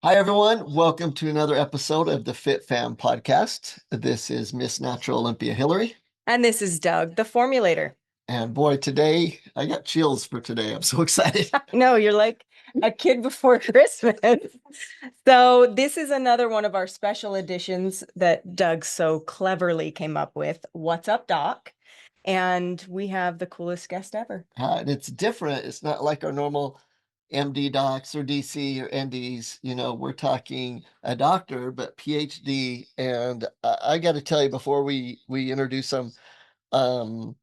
Hi, everyone. Welcome to another episode of the FitFam podcast. This is Miss Natural Olympia Hilary. And this is Doug, the formulator. And boy, today I got chills for today. I'm so excited. No, you're like a kid before Christmas. So, this is another one of our special editions that Doug so cleverly came up with. What's up, Doc? And we have the coolest guest ever. And it's different. It's not like our normal MD docs or DC or NDs. We're talking a doctor, but PhD. And I got to tell you, before we introduce them, um,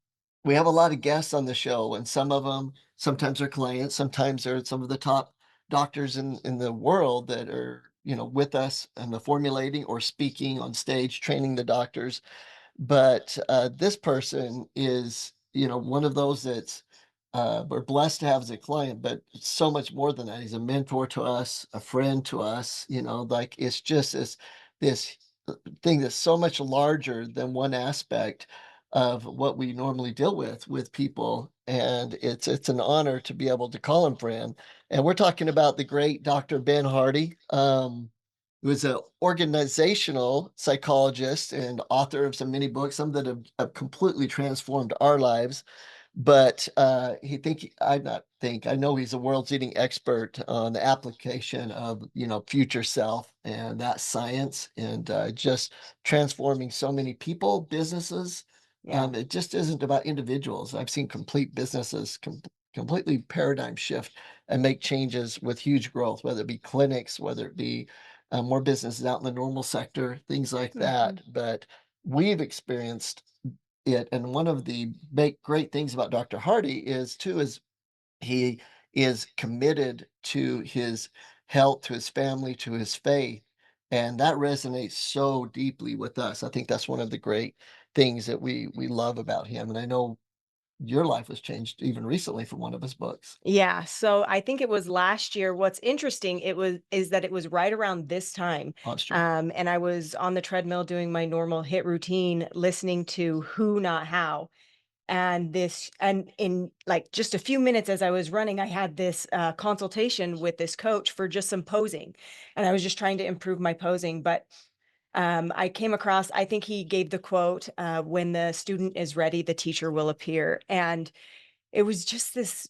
we have a lot of guests on the show, and some of them sometimes are clients, sometimes they're some of the top doctors in the world that are with us and the formulating or speaking on stage, training the doctors. But this person is one of those that's we're blessed to have as a client, but it's so much more than that. He's a mentor to us, a friend to us. Like it's just this thing that's so much larger than one aspect of what we normally deal with people. And it's an honor to be able to call him friend. And we're talking about the great Dr. Ben Hardy, who is an organizational psychologist and author of some many books, some that have completely transformed our lives. But I know he's the world's leading expert on the application of future self and that science, and just transforming so many people, businesses. Yeah. It just isn't about individuals. I've seen complete businesses completely paradigm shift and make changes with huge growth, whether it be clinics, whether it be more businesses out in the normal sector, things like that. Mhm. But we've experienced it. And one of the great things about Dr. Hardy is he is committed to his health, to his family, to his faith. And that resonates so deeply with us. I think that's one of the great things that we love about him. And I know your life was changed even recently from one of his books. Yeah, so I think it was last year. What's interesting is that it was right around this time. Oh, it's true. And I was on the treadmill doing my normal hit routine, listening to Who Not How. And in like just a few minutes as I was running, I had this consultation with this coach for just some posing. And I was just trying to improve my posing. But I came across, I think he gave the quote, when the student is ready, the teacher will appear. And it was just this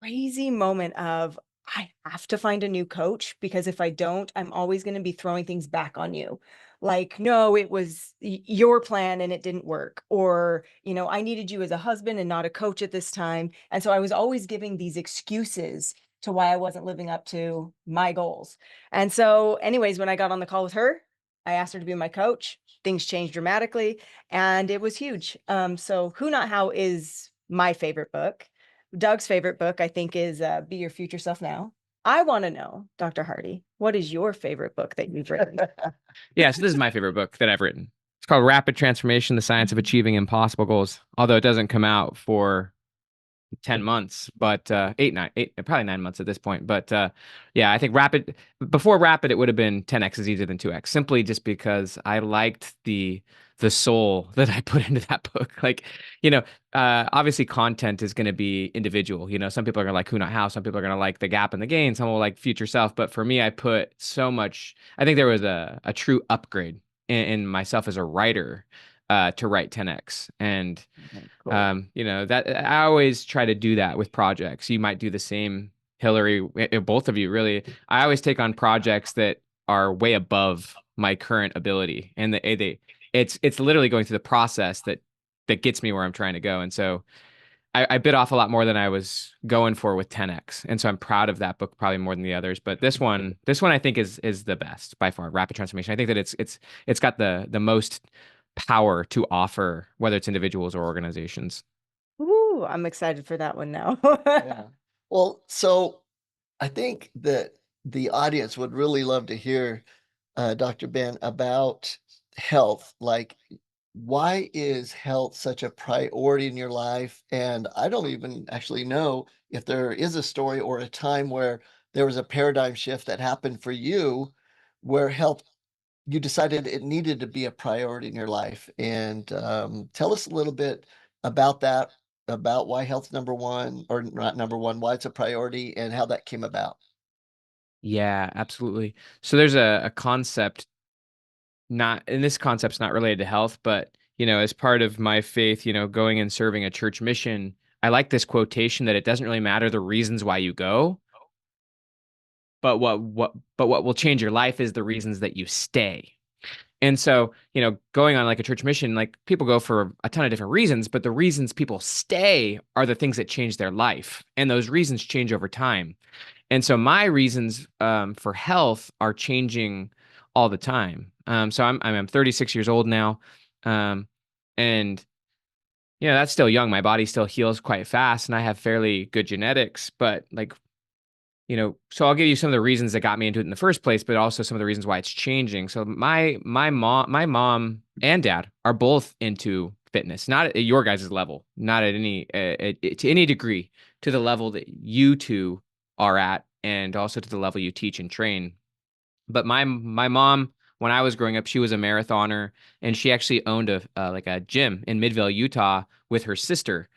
crazy moment of, I have to find a new coach because if I don't, I'm always going to be throwing things back on you. Like, no, it was your plan and it didn't work. Or, I needed you as a husband and not a coach at this time. And so I was always giving these excuses to why I wasn't living up to my goals. And so, anyways, when I got on the call with her, I asked her to be my coach. Things changed dramatically and it was huge. So, Who Not How is my favorite book. Doug's favorite book, I think, is Be Your Future Self Now. I want to know, Dr. Hardy, what is your favorite book that you've written? Yeah, so this is my favorite book that I've written. It's called Rapid Transformation: The Science of Achieving Impossible Goals. Although it doesn't come out for 10 months, but probably 9 months at this point. But yeah, I think before Rapid, it would have been 10x is easier than 2x, simply just because I liked the soul that I put into that book. Like, obviously content is going to be individual. Some people are going to like Who Not How, some people are going to like The Gap and the Gain, some will like Future Self. But for me, I put so much, I think there was a true upgrade in myself as a writer to write 10x. And Cool. that I always try to do that with projects. You might do the same, Hilary, both of you really. I always take on projects that are way above my current ability, and it's literally going through the process that gets me where I'm trying to go. And so I bit off a lot more than I was going for with 10x, and so I'm proud of that book probably more than the others. But this one I think is the best by far. Rapid Transformation. I think that it's got the most power to offer, whether it's individuals or organizations. Ooh, I'm excited for that one now. Yeah. Well, so I think that the audience would really love to hear Dr. Ben, about health. Like, why is health such a priority in your life? And I don't even actually know if there is a story or a time where there was a paradigm shift that happened for you where health, you decided it needed to be a priority in your life. And tell us a little bit about that, about why health's number one, or not number one, why it's a priority and how that came about. Yeah, absolutely. So there's a concept, not, and this concept's not related to health, but as part of my faith, going and serving a church mission, I like this quotation that it doesn't really matter the reasons why you go, but what will change your life is the reasons that you stay. And so, going on like a church mission, like people go for a ton of different reasons, but the reasons people stay are the things that change their life. And those reasons change over time. And so my reasons for health are changing all the time. So I'm 36 years old now. Um, and that's still young. My body still heals quite fast and I have fairly good genetics, but like, so I'll give you some of the reasons that got me into it in the first place, but also some of the reasons why it's changing. So my mom and dad are both into fitness, not at your guys' level, not at any to any degree, to the level that you two are at, and also to the level you teach and train. But my mom, when I was growing up, she was a marathoner, and she actually owned a like a gym in Midvale, Utah, with her sister,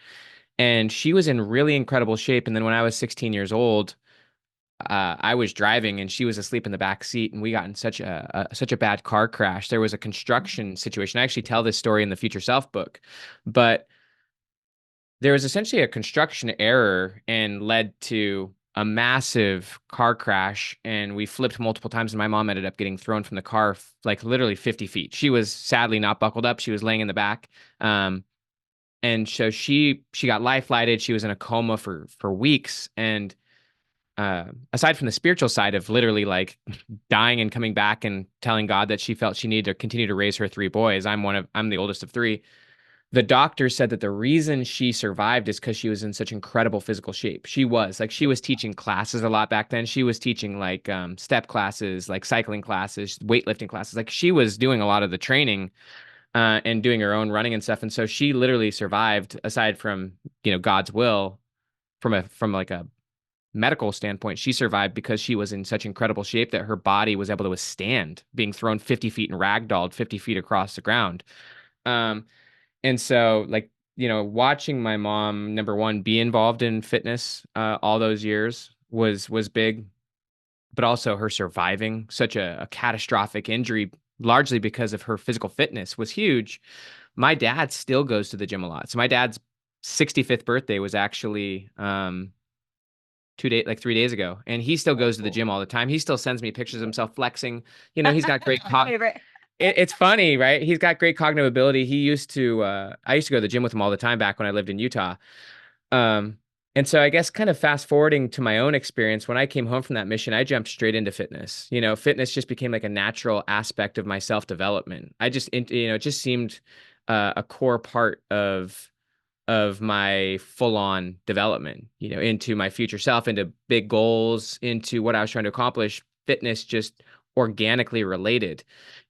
and she was in really incredible shape. And then when I was 16 years old, I was driving and she was asleep in the back seat, and we got in such a bad car crash. There was a construction situation. I actually tell this story in the Future Self book, but there was essentially a construction error and led to a massive car crash, and we flipped multiple times, and my mom ended up getting thrown from the car like literally 50 feet. She was sadly not buckled up. She was laying in the back. And so she got life flighted. She was in a coma for weeks, and aside from the spiritual side of literally like dying and coming back and telling God that she felt she needed to continue to raise her three boys. I'm the oldest of three. The doctor said that the reason she survived is because she was in such incredible physical shape. She was teaching classes a lot back then. She was teaching like step classes, like cycling classes, weightlifting classes. Like she was doing a lot of the training and doing her own running and stuff. And so she literally survived, aside from God's will, from like a medical standpoint. She survived because she was in such incredible shape that her body was able to withstand being thrown 50 feet and ragdolled 50 feet across the ground. Um, and so, like, watching my mom, number one, be involved in fitness all those years was big, but also her surviving such a catastrophic injury, largely because of her physical fitness, was huge. My dad still goes to the gym a lot. So my dad's 65th birthday was actually 3 days ago, and he still goes to the gym all the time. He still sends me pictures of himself flexing. He's got great Favorite. it's funny, right? He's got great cognitive ability. I used to go to the gym with him all the time back when I lived in Utah. Um, and so I guess kind of fast forwarding to my own experience, when I came home from that mission, I jumped straight into fitness. Fitness just became like a natural aspect of my self-development. It just seemed a core part of my full-on development, into my future self, into big goals, into what I was trying to accomplish. Fitness just organically related.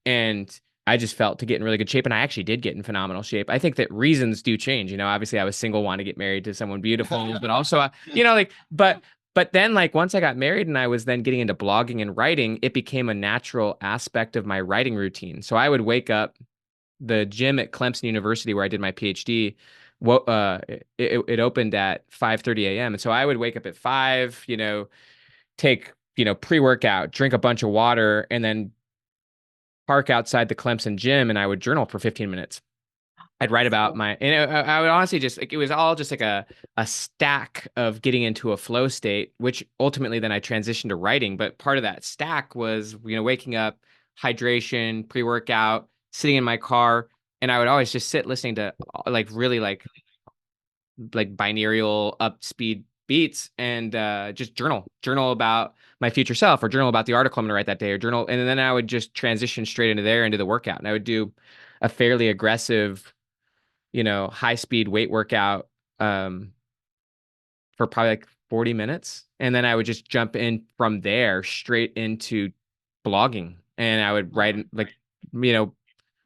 And I just felt to get in really good shape. And I actually did get in phenomenal shape. I think that reasons do change. Obviously I was single, wanted to get married to someone beautiful, but also, but then like once I got married and I was then getting into blogging and writing, it became a natural aspect of my writing routine. So I would wake up, the gym at Clemson University where I did my PhD. It opened at 5:30 a.m. And so I would wake up at 5, take, pre-workout, drink a bunch of water, and then park outside the Clemson gym, and I would journal for 15 minutes. I'd write about I would honestly just like, it was all just like a stack of getting into a flow state, which ultimately then I transitioned to writing. But part of that stack was, waking up, hydration, pre-workout, sitting in my car, and I would always just sit listening to like really like binaural up speed beats, and just journal about my future self, or journal about the article I'm going to write that day, or journal. And then I would just transition straight into the workout, and I would do a fairly aggressive, high speed weight workout um, for probably like 40 minutes. And then I would just jump in from there straight into blogging. And I would write like, you know,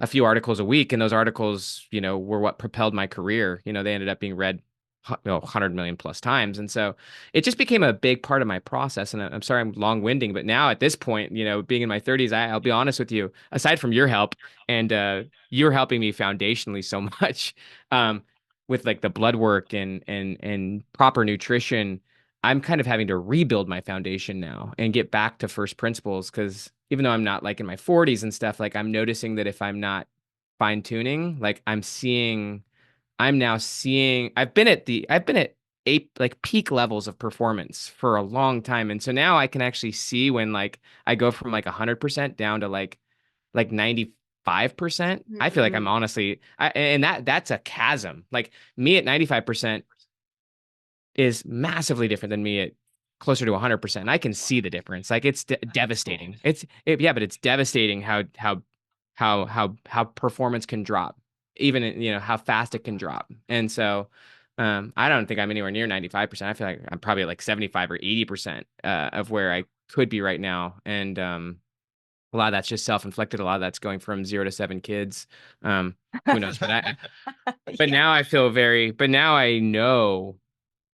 a few articles a week. And those articles, were what propelled my career. They ended up being read 100 million plus times. And so it just became a big part of my process. And I'm sorry I'm long winding, but now at this point, being in my 30s, I'll be honest with you, aside from your help, and you're helping me foundationally so much, with like the blood work and proper nutrition. I'm kind of having to rebuild my foundation now and get back to first principles, because even though I'm not like in my 40s and stuff, like I'm noticing that if I'm not fine tuning, like I'm now seeing I've been at like peak levels of performance for a long time. And so now I can actually see when like I go from like 100% down to like 95%. I feel like I'm Mhm. honestly and that's a chasm. Like me at 95% is massively different than me at closer to 100%. I can see the difference. Like it's devastating. Yeah, but it's devastating how performance can drop, even how fast it can drop. And so I don't think I'm anywhere near 95%. I feel like I'm probably like 75 or 80% of where I could be right now. And a lot of that's just self-inflicted. A lot of that's going from 0 to 7 kids. Who knows? But Yeah. now but now I know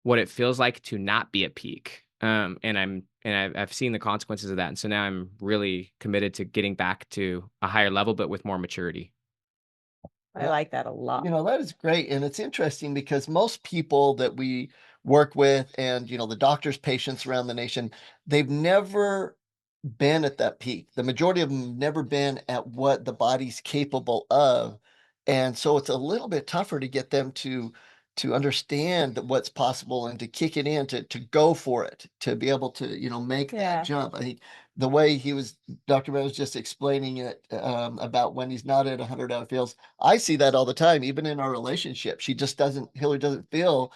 what it feels like to not be at peak. I've seen the consequences of that. And so now I'm really committed to getting back to a higher level, but with more maturity. I like that a lot. That is great. And it's interesting because most people that we work with and, the doctors, patients around the nation, they've never been at that peak. The majority of them have never been at what the body's capable of. And so it's a little bit tougher to get them to understand that what's possible and to kick it in, to go for it, to be able to, make that Yeah. jump. I think the way Dr. Ben was just explaining it about when he's not at 100 out of fields. I see that all the time, even in our relationship. Hilary doesn't feel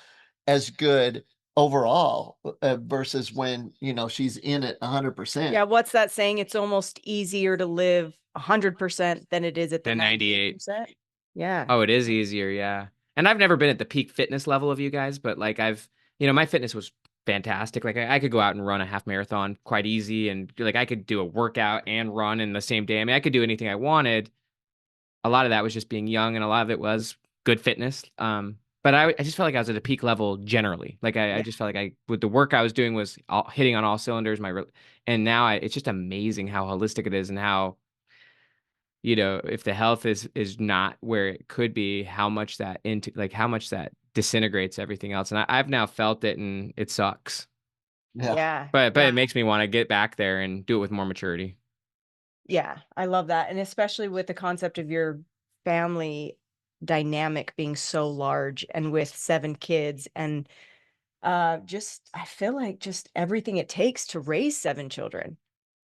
as good overall versus when, she's in it 100%. Yeah, what's that saying? It's almost easier to live 100% than it is at the Then 98. 98%. Yeah. Oh, it is easier. Yeah. And I've never been at the peak fitness level of you guys, but like my fitness was fantastic. Like I could go out and run a half marathon quite easy. And like I could do a workout and run in the same day. I mean, I could do anything I wanted. A lot of that was just being young, and a lot of it was good fitness. But I just felt like I was at a peak level generally. Like I Yeah. just felt like with the work I was doing was hitting on all cylinders. And now it's just amazing how holistic it is, and how, if the health is not where it could be, how much that disintegrates everything else. And I've now felt it, and it sucks. Yeah. Yeah. But Yeah. it makes me want to get back there and do it with more maturity. Yeah. I love that. And especially with the concept of your family dynamic being so large and with 7 kids and just I feel like just everything it takes to raise 7 children.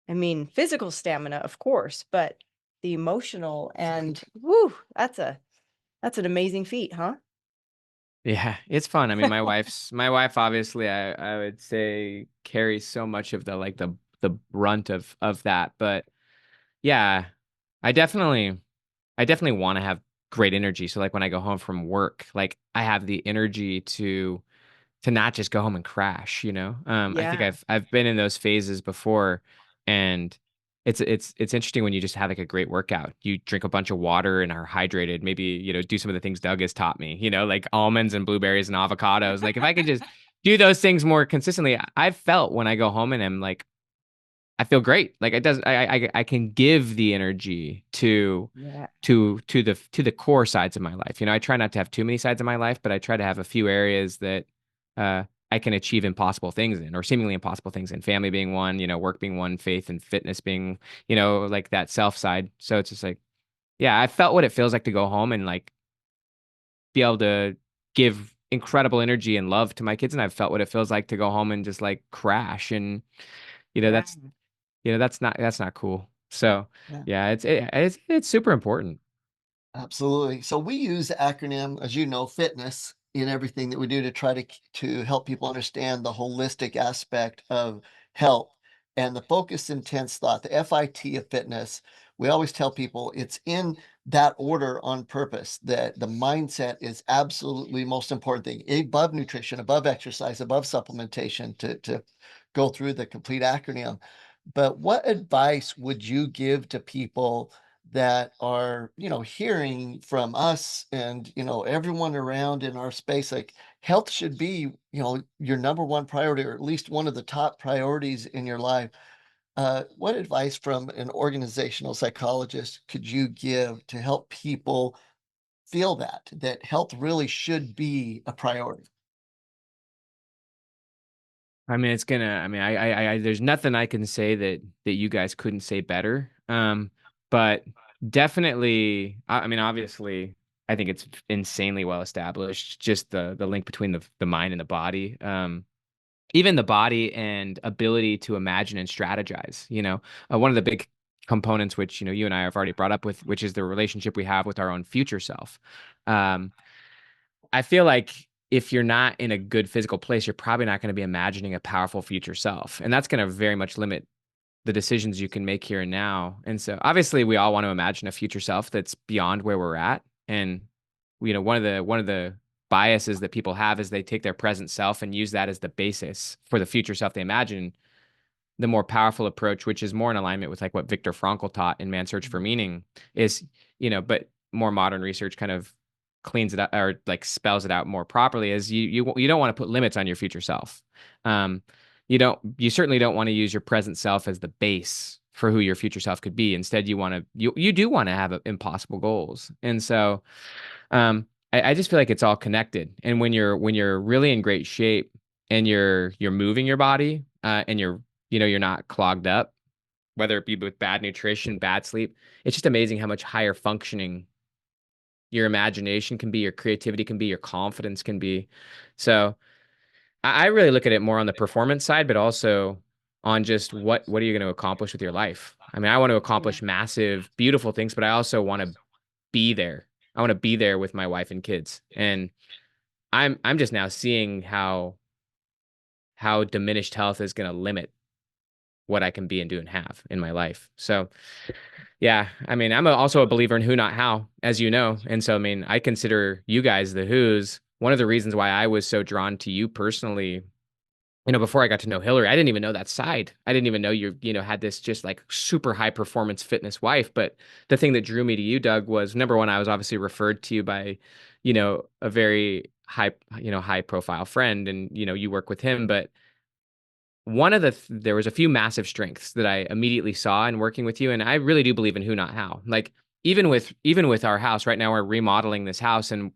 I mean, physical stamina, of course, but the emotional and woo, that's an amazing feat, huh? Yeah, it's fun. I mean, my wife obviously I would say carries so much of the brunt of that. But yeah, I definitely I definitely want to have great energy. So like when I go home from work, like I have the energy to not just go home and crash, you know? I think Yeah. I've been in those phases before, and it's interesting when you just have like a great workout. You drink a bunch of water and are hydrated. Maybe, do some of the things Doug has taught me, like almonds and blueberries and avocados. Like if I could just do those things more consistently, I've felt when I go home and I'm like, I feel great. Like it does. I can give the energy Yeah. to the core sides of my life. I try not to have too many sides of my life, but I try to have a few areas that I can achieve impossible things in, or seemingly impossible things in. Family being one, work being one, faith and fitness being, like that self side. So it's just like, yeah, I felt what it feels like to go home and like be able to give incredible energy and love to my kids, and I've felt what it feels like to go home and just like crash. And you know Yeah. that's that's not cool. So Yeah. yeah, it's super important. Absolutely. So we use the acronym, as you know, FITNESS in everything that we do to try to help people understand the holistic aspect of health and the focused intense thought, the FIT of fitness. We always tell people it's in that order on purpose, that the mindset is absolutely most important thing, above nutrition, above exercise, above supplementation, to go through the complete acronym. But what advice would you give to people that are, hearing from us and, everyone around in our space, like health should be, your number one priority, or at least one of the top priorities in your life? What advice from an organizational psychologist could you give to help people feel that health really should be a priority? I mean, it's gonna. I mean, there's nothing I can say that you guys couldn't say better. But definitely, I mean, obviously, I think it's insanely well established. Just the link between the mind and the body. Even the body and ability to imagine and strategize. One of the big components, which you and I have already brought up with, which is the relationship we have with our own future self. Um, I feel like if you're not in a good physical place, you're probably not going to be imagining a powerful future self. And that's going to very much limit the decisions you can make here and now. And so obviously we all want to imagine a future self that's beyond where we're at. And one of the biases that people have is they take their present self and use that as the basis for the future self they imagine. The more powerful approach, which is more in alignment with like what Viktor Frankl taught in Man's Search for Meaning, is, but more modern research kind of cleans it up or like spells it out more properly, is you don't want to put limits on your future self. Um, you certainly don't want to use your present self as the base for who your future self could be. Instead, you do want to have impossible goals. And so I just feel like it's all connected. And when you're really in great shape and you're moving your body, and you're not clogged up, whether it be with bad nutrition, bad sleep, it's just amazing how much higher functioning your imagination can be, your creativity can be, your confidence can be. So I really look at it more on the performance side, but also on just what are you going to accomplish with your life? I mean, I want to Yeah. accomplish massive, beautiful things, but I also want to be there. I want to be there with my wife and kids. And I'm just now seeing how diminished health is going to limit what I can be and do and have in my life. So yeah, I mean, also a believer in who, not how, as you know. And so, I mean, I consider you guys the who's. One of the reasons why I was so drawn to you personally, before I got to know Hilary, I didn't even know that side. I didn't even know had this just like super high performance fitness wife. But the thing that drew me to you, Doug, was number one, I was obviously referred to you by, a very high profile friend, and, you work with him. But there was a few massive strengths that I immediately saw in working with you. And I really do believe in who, not how. Like even with our house right now, we're remodeling this house, and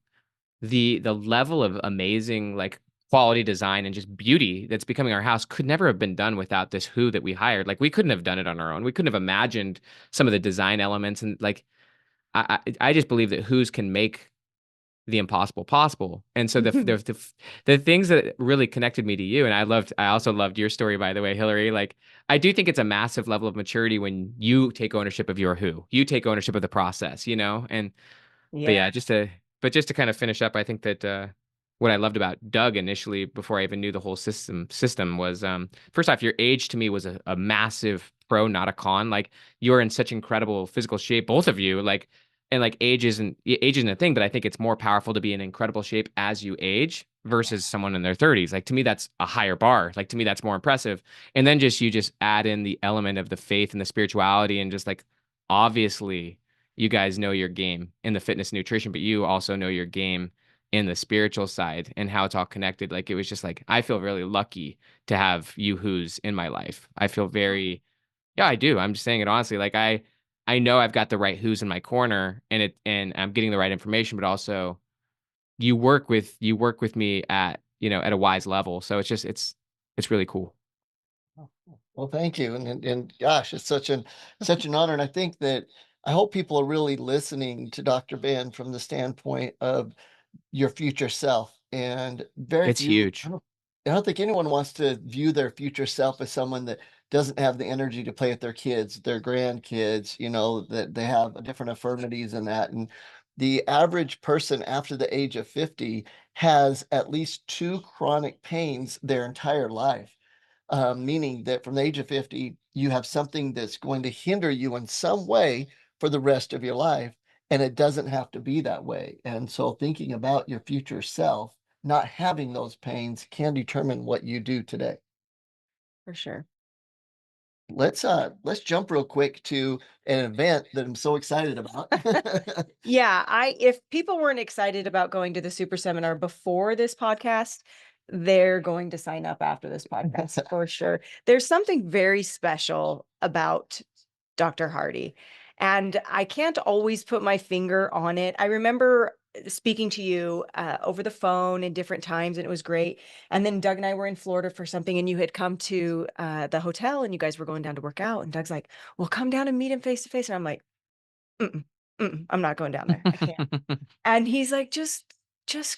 the level of amazing like quality design and just beauty that's becoming our house could never have been done without this who that we hired. Like we couldn't have done it on our own. We couldn't have imagined some of the design elements. And like I just believe that who's can make the impossible possible. And so the things that really connected me to you, and I also loved your story, by the way, Hilary. Like I do think it's a massive level of maturity when you take ownership of your who, you take ownership of the process, and but Yeah. yeah, just to kind of finish up, I think that what I loved about Doug initially, before I even knew the whole system was, first off, your age to me was a massive pro, not a con. Like you're in such incredible physical shape, both of you. Like, and like age isn't a thing, but I think it's more powerful to be in incredible shape as you age versus someone in their 30s. Like to me, that's a higher bar. Like to me, that's more impressive. And then you just add in the element of the faith and the spirituality, and just like obviously you guys know your game in the fitness and nutrition, but you also know your game in the spiritual side and how it's all connected. Like it was just like I feel really lucky to have you who's in my life. I feel very, yeah, I do. I'm just saying it honestly. Like I know I've got the right who's in my corner, and I'm getting the right information, but also you work with me at a wise level. So it's really cool. Well, thank you. And gosh, it's such an honor. And I think that I hope people are really listening to Dr. Ben from the standpoint of your future self. And very It's few, huge. I don't think anyone wants to view their future self as someone that doesn't have the energy to play with their kids, their grandkids, that they have different affirmities in that. And the average person after the age of 50 has at least two chronic pains their entire life. Meaning that from the age of 50, you have something that's going to hinder you in some way for the rest of your life. And it doesn't have to be that way. And so thinking about your future self, not having those pains can determine what you do today. For sure. Let's jump real quick to an event that I'm so excited about. Yeah, if people weren't excited about going to the super seminar before this podcast, they're going to sign up after this podcast for sure. There's something very special about Dr. Hardy, and I can't always put my finger on it. I remember speaking to you over the phone in different times, and it was great. And then Doug and I were in Florida for something, and you had come to the hotel, and you guys were going down to work out. And Doug's like, "Well, come down and meet him face to face." And I'm like, mm-mm, mm-mm, "I'm not going down there. I can't." And he's like, just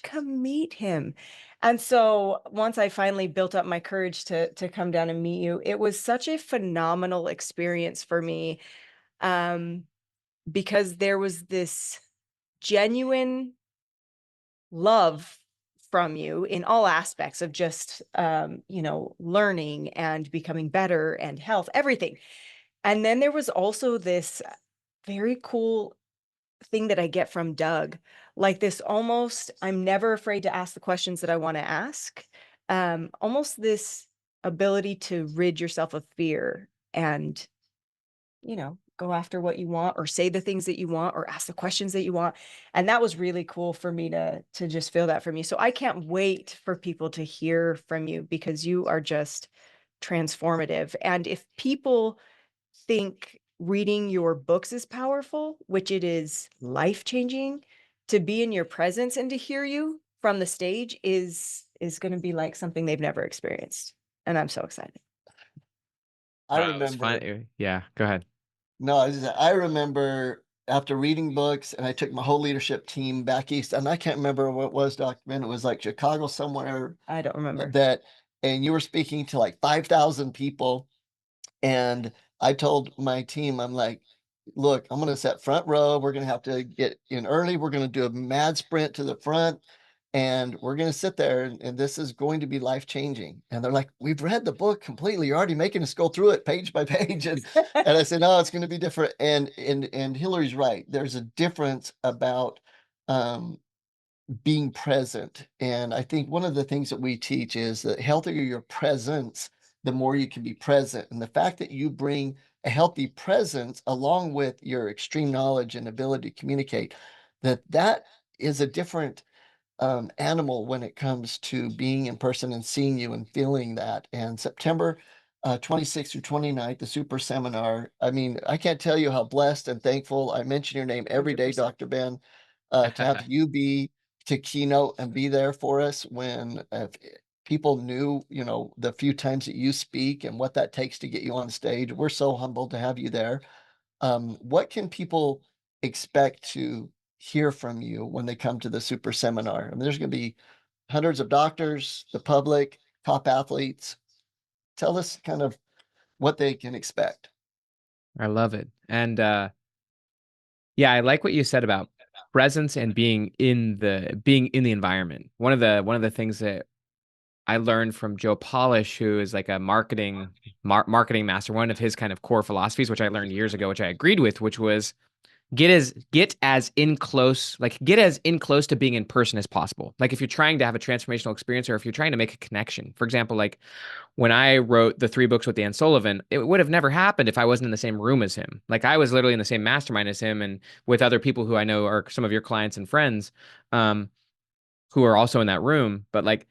come meet him. And so once I finally built up my courage to come down and meet you, it was such a phenomenal experience for me. Um, because there was this genuine love from you in all aspects of just learning and becoming better and health, everything. And then there was also this very cool thing that I get from Doug, like this almost, I'm never afraid to ask the questions that I want to ask. Almost this ability to rid yourself of fear and, go after what you want or say the things that you want or ask the questions that you want. And that was really cool for me to just feel that from you. So I can't wait for people to hear from you because you are just transformative. And if people think reading your books is powerful, which it is life-changing, to be in your presence and to hear you from the stage is going to be like something they've never experienced. And I'm so excited. I It was remember, fun. Yeah, go ahead. no, I remember after reading books, and I took my whole leadership team back east, and I can't remember what it was, Dr. Ben. It was like Chicago somewhere I don't remember. that, and you were speaking to like 5,000 people. And I told my team, I'm like, look, I'm going to set front row. We're going to have to get in early. We're going to do a mad sprint to the front, and we're going to sit there, and this is going to be life changing. And they're like, we've read the book completely. You're already making us go through it page by page. And I said, no, it's going to be different. And Hilary's right. There's a difference about um, being present. And I think one of the things that we teach is that healthier your presence, the more you can be present. And the fact that you bring a healthy presence along with your extreme knowledge and ability to communicate, that is a different animal when it comes to being in person and seeing you and feeling that. And September 26th through 29th, the super seminar. I mean, I can't tell you how blessed and thankful. I mention your name every day, 100%. Dr. Ben, to have you be to keynote and be there for us when people knew, the few times that you speak and what that takes to get you on stage. We're so humbled to have you there. What can people expect to hear from you when they come to the super seminar? I mean, there's going to be hundreds of doctors, the public, top athletes. Tell us kind of what they can expect. I love it. And yeah, I like what you said about presence and being in the environment. One of the things that I learned from Joe Polish, who is like a marketing master, one of his kind of core philosophies, which I learned years ago, which I agreed with, which was get as in close to being in person as possible. Like if you're trying to have a transformational experience or if you're trying to make a connection. For example, like when I wrote the 3 books with Dan Sullivan, it would have never happened if I wasn't in the same room as him. Like I was literally in the same mastermind as him and with other people who I know are some of your clients and friends, um, who are also in that room. But like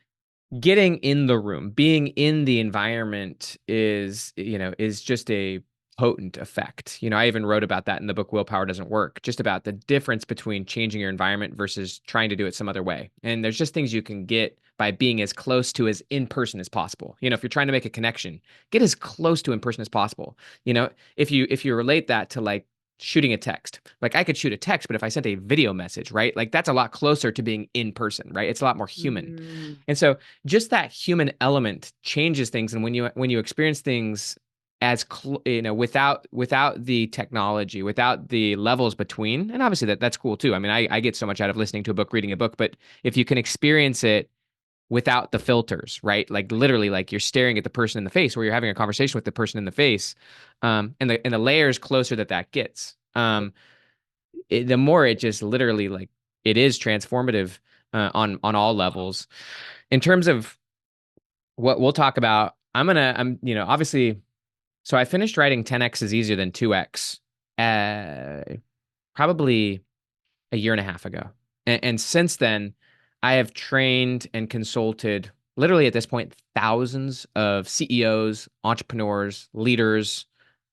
getting in the room, being in the environment is just a potent effect. I even wrote about that in the book Willpower Doesn't Work, just about the difference between changing your environment versus trying to do it some other way. And there's just things you can get by being as close to as in person as possible. If you're trying to make a connection, get as close to in person as possible. If you relate that to like shooting a text, like I could shoot a text, but if I sent a video message, right, like that's a lot closer to being in person, right? It's a lot more human. Mm. And so just that human element changes things. And when you experience things without the technology, without the levels between, and obviously that's cool too. I mean, I get so much out of listening to a book, reading a book, but if you can experience it without the filters, right? Like literally, like you're staring at the person in the face, or you're having a conversation with the person in the face, and the layers closer that gets, the more it just literally like it is transformative on all levels. In terms of what we'll talk about, obviously, so I finished writing 10x is easier than 2x, probably a year and a half ago. And since then, I have trained and consulted literally at this point thousands of CEOs, entrepreneurs, leaders,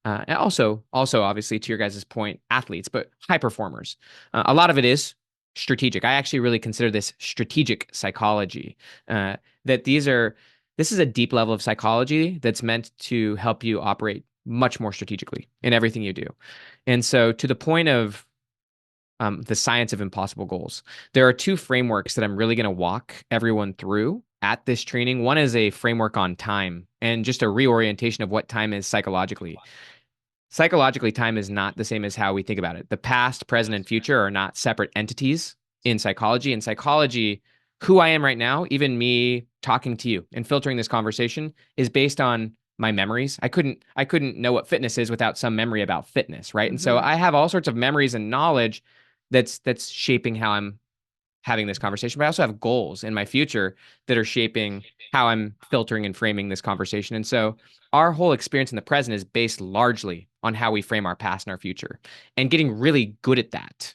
and also obviously to your guys' point, athletes, but high performers. A lot of it is strategic. I actually really consider this strategic psychology. That this is a deep level of psychology that's meant to help you operate much more strategically in everything you do. And so, to the point of the science of impossible goals, there are two frameworks that I'm really going to walk everyone through at this training. One is a framework on time and just a reorientation of what time is psychologically. Psychologically, time is not the same as how we think about it. The past, present, and future are not separate entities in psychology. In psychology, who I am right now, even me talking to you and filtering this conversation, is based on my memories. I couldn't know what fitness is without some memory about fitness, right? And so I have all sorts of memories and knowledge that's shaping how I'm having this conversation, but I also have goals in my future that are shaping how I'm filtering and framing this conversation. And so our whole experience in the present is based largely on how we frame our past and our future, and getting really good at that.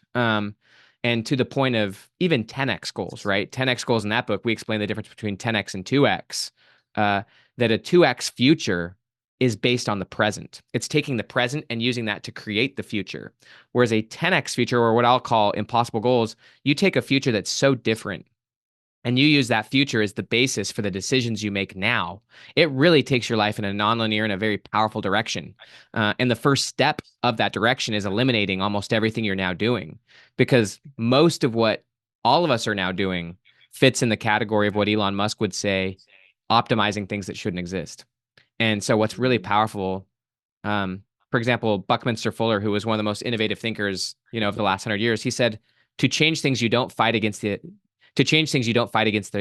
And to the point of even 10x goals, right? 10x goals in that book, we explain the difference between 10x and 2x, that a 2x future is based on the present. It's taking the present and using that to create the future. Whereas a 10x future, or what I'll call impossible goals, you take a future that's so different and you use that future as the basis for the decisions you make now. It really takes your life in a nonlinear and a very powerful direction. And the first step of that direction is eliminating almost everything you're now doing, because most of what all of us are now doing fits in the category of what Elon Musk would say, optimizing things that shouldn't exist. And so what's really powerful, for example, Buckminster Fuller, who was one of the most innovative thinkers, of the last 100 years, he said, to change things, you don't fight against the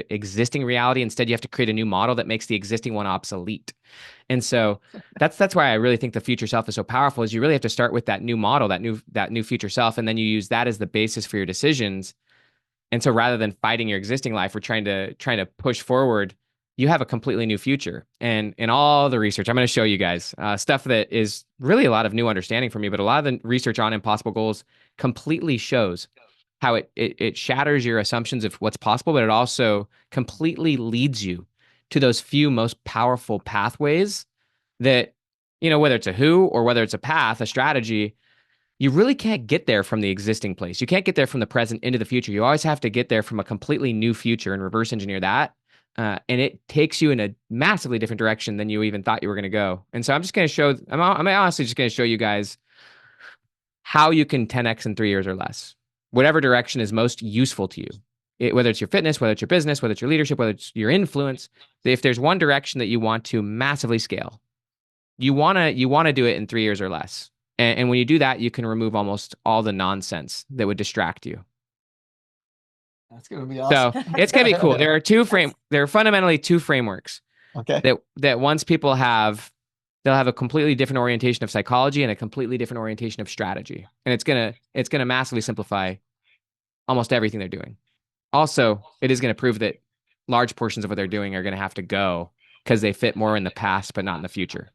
existing reality. Instead, you have to create a new model that makes the existing one obsolete. And so that's why I really think the future self is so powerful, is you really have to start with that new model, that new future self, and then you use that as the basis for your decisions. And so rather than fighting your existing life or trying to push forward, you have a completely new future. And in all the research, I'm going to show you guys stuff that is really a lot of new understanding for me, but a lot of the research on impossible goals completely shows how it shatters your assumptions of what's possible, but it also completely leads you to those few most powerful pathways that, whether it's a who or whether it's a path, a strategy, you really can't get there from the existing place. You can't get there from the present into the future. You always have to get there from a completely new future and reverse engineer that. And it takes you in a massively different direction than you even thought you were going to go. And so I'm just going to show, I'm honestly just going to show you guys how you can 10x in 3 years or less, whatever direction is most useful to you. Whether it's your fitness, whether it's your business, whether it's your leadership, whether it's your influence. If there's one direction that you want to massively scale, you want to do it in 3 years or less. And when you do that, you can remove almost all the nonsense that would distract you. That's going to be awesome. So it's going to be cool. There are fundamentally two frameworks. Okay. That once people they'll have a completely different orientation of psychology and a completely different orientation of strategy. And it's gonna massively simplify almost everything they're doing. Also, it is going to prove that large portions of what they're doing are going to have to go because they fit more in the past, but not in the future.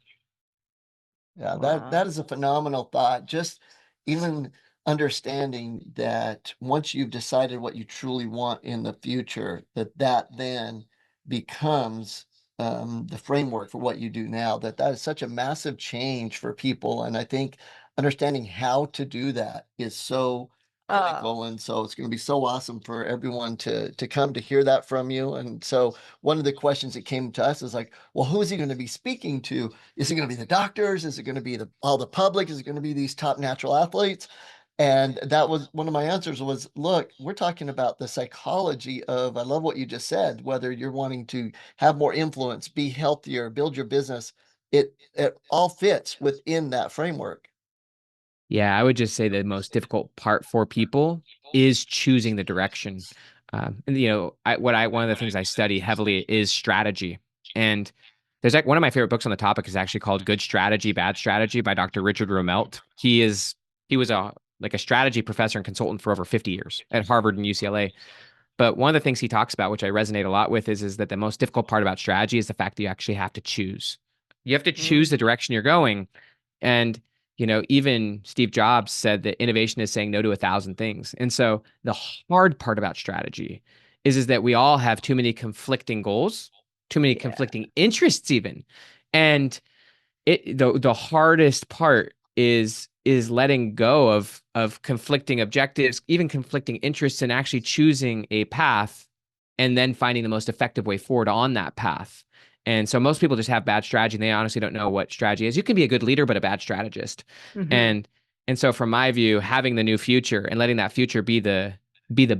Yeah, Wow. that is a phenomenal thought. Just even understanding that once you've decided what you truly want in the future, that then becomes the framework for what you do now. That is such a massive change for people, and I think understanding how to do that is so critical. And so it's going to be so awesome for everyone to come to hear that from you. And so one of the questions that came to us is like, well, who is he going to be speaking to? Is it going to be the doctors? Is it going to be all the public? Is it going to be these top natural athletes? And that was one of my answers was, look, we're talking about the psychology of, I love what you just said, whether you're wanting to have more influence, be healthier, build your business, it all fits within that framework. Yeah, I would just say the most difficult part for people is choosing the direction. And one of the things I study heavily is strategy. And there's like one of my favorite books on the topic is actually called Good Strategy, Bad Strategy by Dr. Richard Rumelt. He was a strategy professor and consultant for over 50 years at Harvard and UCLA. But one of the things he talks about, which I resonate a lot with, is that the most difficult part about strategy is the fact that you actually have to choose. You have to choose the direction you're going. And even Steve Jobs said that innovation is saying no to 1,000 things. And so the hard part about strategy is that we all have too many conflicting goals, too many conflicting interests even. And the hardest part is is letting go of conflicting objectives, even conflicting interests, and actually choosing a path and then finding the most effective way forward on that path. And so most people just have bad strategy and they honestly don't know what strategy is. You can be a good leader, but a bad strategist. Mhm. And so from my view, having the new future and letting that future be the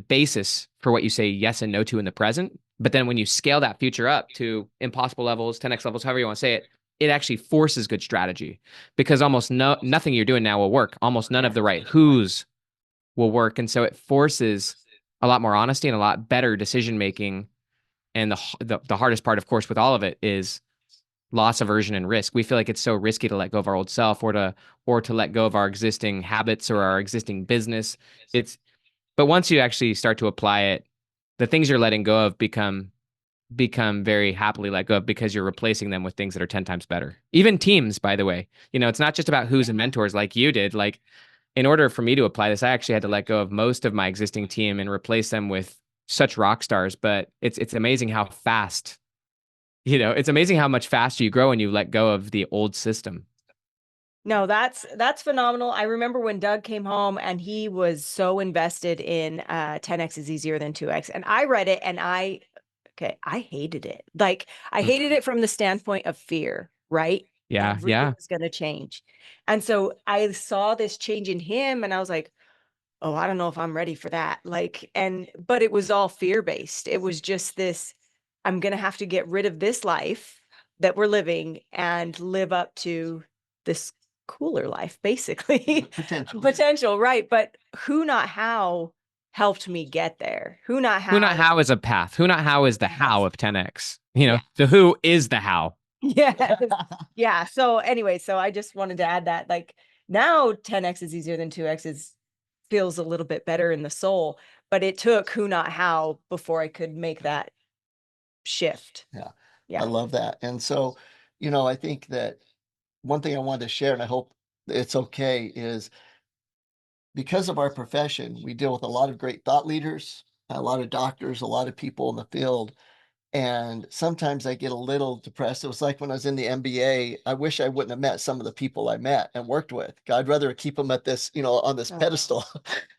basis for what you say yes and no to in the present. But then when you scale that future up to impossible levels, 10x levels, however you want to say it, it actually forces good strategy because almost nothing you're doing now will work. Almost none of the right who's will work. And so it forces a lot more honesty and a lot better decision making. And the hardest part, of course, with all of it is loss aversion and risk. We feel like it's so risky to let go of our old self or to let go of our existing habits or our existing business. But once you actually start to apply it, the things you're letting go of become very happily let go of because you're replacing them with things that are 10 times better. Even teams, by the way. It's not just about who's and mentors like you did. Like in order for me to apply this, I actually had to let go of most of my existing team and replace them with such rock stars. But it's amazing how fast, it's amazing how much faster you grow when you let go of the old system. No, that's phenomenal. I remember when Doug came home and he was so invested in 10x is easier than 2x. And I read it and I hated it. Like I hated it from the standpoint of fear, right? Yeah, Everything yeah. was going to change. And so I saw this change in him and I was like, oh, I don't know if I'm ready for that. But it was all fear-based. It was just this, I'm going to have to get rid of this life that we're living and live up to this cooler life, basically. Potential, right? But who not how helped me get there. Who not Who not how. how is a path. Who not how is the how of 10x. Yeah. The who is the how. Yeah. Yeah. So anyway, so I just wanted to add that like now 10x is easier than 2x feels a little bit better in the soul, but it took who not how before I could make that shift. Yeah. Yeah. I love that. And so, I think that one thing I wanted to share, and I hope it's okay, is because of our profession, we deal with a lot of great thought leaders, a lot of doctors, a lot of people in the field. And sometimes I get a little depressed. It was like when I was in the MBA, I wish I wouldn't have met some of the people I met and worked with. I'd rather keep them at this, on this pedestal.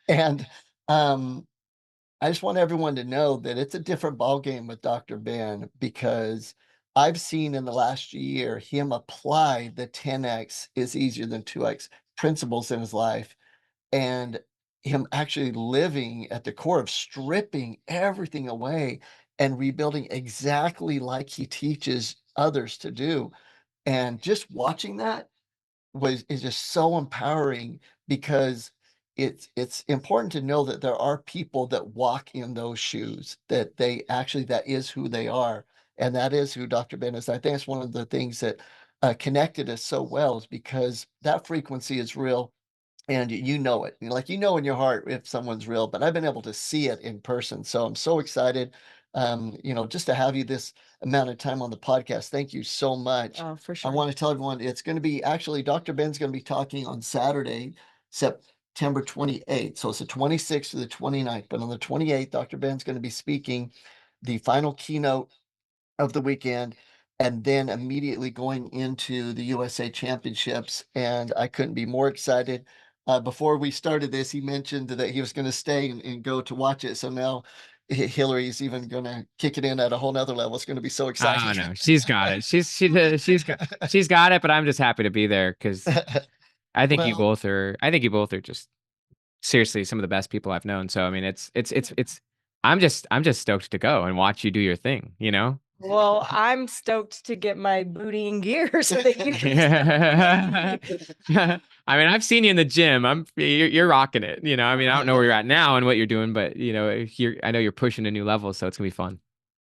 And I just want everyone to know that it's a different ballgame with Dr. Ben because I've seen in the last year him apply the 10x is easier than 2x principles in his life and him actually living at the core of stripping everything away and rebuilding exactly like he teaches others to do. And just watching that is just so empowering because it's important to know that there are people that walk in those shoes, that that is who they are. And that is who Dr. Ben is. I think it's one of the things that connected us so well is because that frequency is real and you know it. Like in your heart if someone's real, but I've been able to see it in person. So I'm so excited, just to have you this amount of time on the podcast. Thank you so much. Oh, for I sure. want to tell everyone it's going to be actually Dr. Ben's going to be talking on Saturday, September 28th. So it's the 26th to the 29th. But on the 28th, Dr. Ben's going to be speaking the final keynote of the weekend and then immediately going into the USA Championships. And I couldn't be more excited. Before we started this, he mentioned that he was going to stay and go to watch it. So now Hillary's even going to kick it in at a whole nother level. It's going to be so exciting. Oh no, she's got it. She's got it. But I'm just happy to be there because I think you Well, both are. I think you both are just seriously some of the best people I've known. So I mean, it's. I'm just stoked to go and watch you do your thing. Well, I'm stoked to get my booty in gear so that you can I mean, I've seen you in the gym. You're rocking it. I mean, I don't know where you're at now and what you're doing, but I know you're pushing a new level, so it's gonna be fun.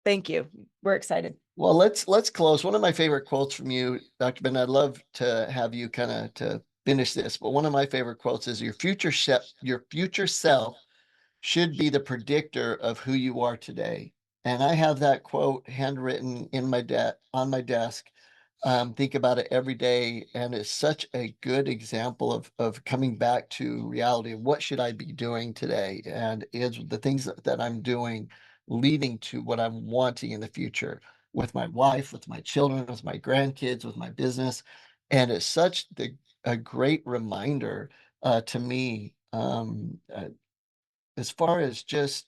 Thank you. We're excited. well, let's close. One of my favorite quotes from you, Dr. Ben, I'd love to have you kind of to finish this, but one of my favorite quotes is your future self should be the predictor of who you are today. And I have that quote handwritten in on my desk. Think about it every day, and it's such a good example of coming back to reality. What should I be doing today? And is the things that I'm doing leading to what I'm wanting in the future with my wife, with my children, with my grandkids, with my business? And it's such a great reminder to me, as far as just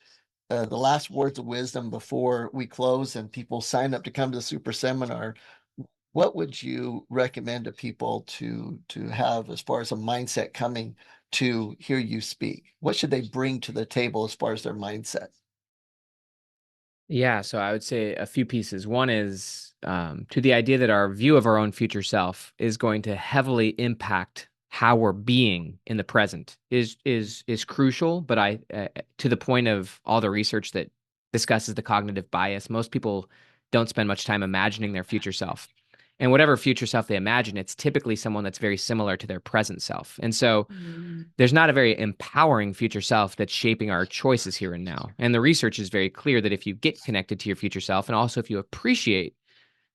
the last words of wisdom before we close and people sign up to come to the super seminar. What would you recommend to people to have as far as a mindset coming to hear you speak? What should they bring to the table as far as their mindset? Yeah, so I would say a few pieces. One is to the idea that our view of our own future self is going to heavily impact how we're being in the present is crucial. But to the point of all the research that discusses the cognitive bias, most people don't spend much time imagining their future self. And whatever future self they imagine, it's typically someone that's very similar to their present self. And so there's not a very empowering future self that's shaping our choices here and now. And the research is very clear that if you get connected to your future self, and also if you appreciate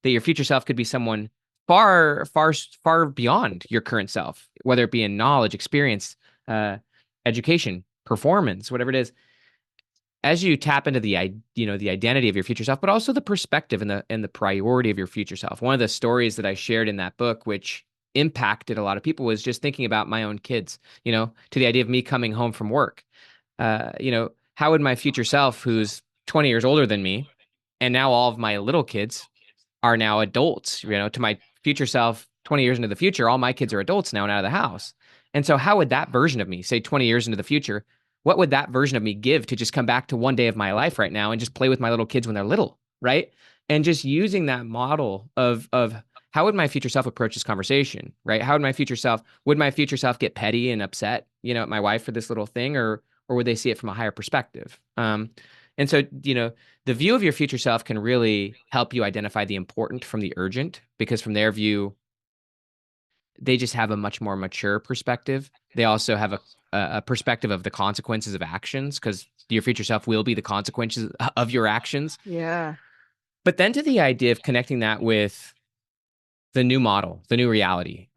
that your future self could be someone far, far, far beyond your current self, whether it be in knowledge, experience, uh, education, performance, whatever it is, as you tap into the identity of your future self, but also the perspective and the priority of your future self. One of the stories that I shared in that book, which impacted a lot of people, was just thinking about my own kids, to the idea of me coming home from work. How would my future self, who's 20 years older than me, and now all of my little kids are now adults, to my future self 20 years into the future, all my kids are adults now and out of the house. And so how would that version of me, say 20 years into the future, what would that version of me give to just come back to one day of my life right now and just play with my little kids when they're little, right? And just using that model of how would my future self approach this conversation, right? How would my future self, get petty and upset, at my wife for this little thing, or would they see it from a higher perspective? And so, the view of your future self can really help you identify the important from the urgent, because from their view, they just have a much more mature perspective. They also have a perspective of the consequences of actions, because your future self will be the consequences of your actions. Yeah. But then to the idea of connecting that with the new model, the new reality,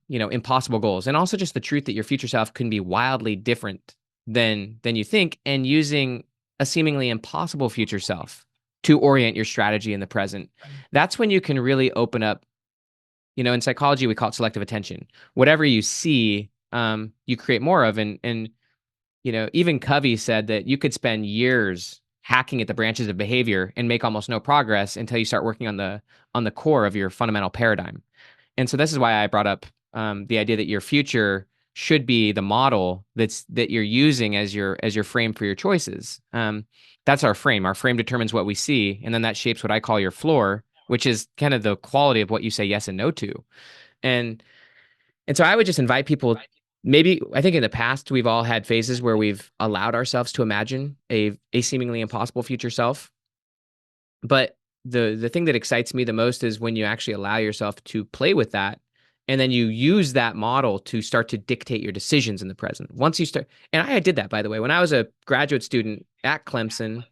impossible goals, and also just the truth that your future self can be wildly different than you think, and using a seemingly impossible future self to orient your strategy in the present. That's when you can really open up. In psychology, we call it selective attention. Whatever you see, you create more of. And even Covey said that you could spend years hacking at the branches of behavior and make almost no progress until you start working on the core of your fundamental paradigm. And so this is why I brought up the idea that your future should be the model that you're using as your frame for your choices. That's our frame. Our frame determines what we see, and then that shapes what I call your floor, which is kind of the quality of what you say yes and no to. And so I would just invite people. Maybe I think in the past we've all had phases where we've allowed ourselves to imagine a seemingly impossible future self. But the thing that excites me the most is when you actually allow yourself to play with that, and then you use that model to start to dictate your decisions in the present. Once you start, and I did that, by the way, when I was a graduate student at Clemson.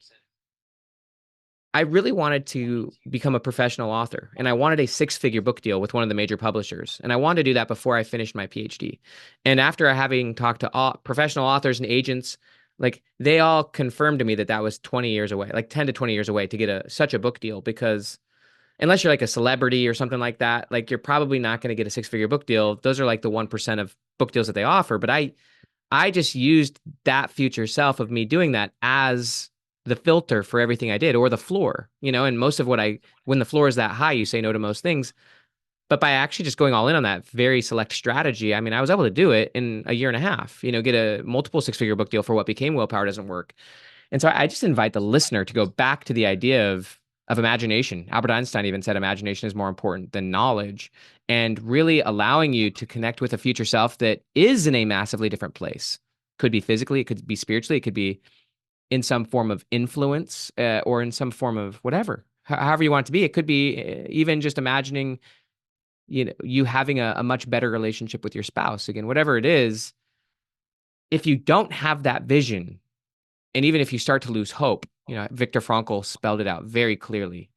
I really wanted to become a professional author, and I wanted a six-figure book deal with one of the major publishers. And I wanted to do that before I finished my PhD. And after having talked to all professional authors and agents, like they all confirmed to me that was 20 years away, like 10 to 20 years away to get such a book deal, because unless you're like a celebrity or something like that, like you're probably not going to get a six-figure book deal. Those are like the 1% of book deals that they offer. But I just used that future self of me doing that as the filter for everything I did, or the floor, and most of when the floor is that high, you say no to most things. But by actually just going all in on that very select strategy, I mean, I was able to do it in a year and a half, get a multiple six-figure book deal for what became Willpower Doesn't Work. And so I just invite the listener to go back to the idea of imagination. Albert Einstein even said imagination is more important than knowledge, and really allowing you to connect with a future self that is in a massively different place. Could be physically, it could be spiritually, it could be in some form of influence, or in some form of whatever, however you want it to be. It could be even just imagining, you having a much better relationship with your spouse. Again, whatever it is, if you don't have that vision, and even if you start to lose hope, Viktor Frankl spelled it out very clearly.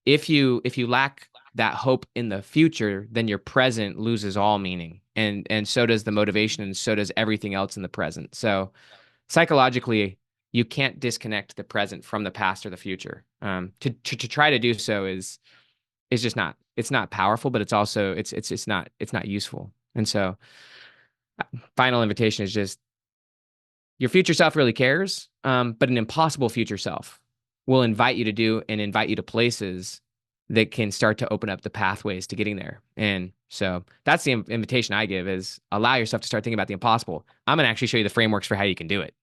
If you lack that hope in the future, then your present loses all meaning, and so does the motivation, and so does everything else in the present. So psychologically, you can't disconnect the present from the past or the future. To try to do so is just not, it's not powerful, but it's also it's not useful. And so final invitation is just your future self really cares, but an impossible future self will invite you to do and invite you to places that can start to open up the pathways to getting there. And so that's the invitation I give is allow yourself to start thinking about the impossible. I'm going to actually show you the frameworks for how you can do it.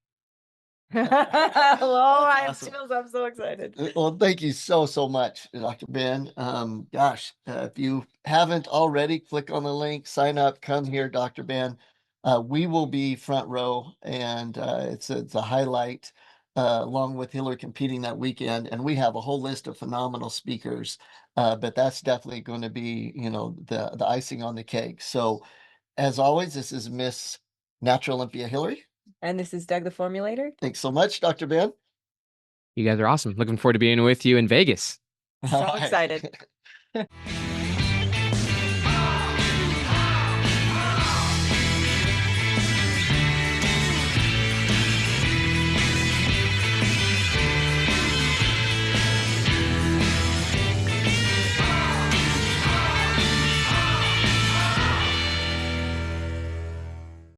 Oh, I have awesome. chills. I'm so excited. Well, thank you so much, Dr. Ben. Gosh, if you haven't already, click on the link, sign up, come here, Dr. Ben. We will be front row, and it's a highlight along with Hilary competing that weekend. And we have a whole list of phenomenal speakers, but that's definitely going to be, you know, the icing on the cake. So as always, this is Miss Natural Olympia Hilary. And this is Doug the Formulator. Thanks so much, Dr. Ben. You guys are awesome. Looking forward to being with you in Vegas. So excited.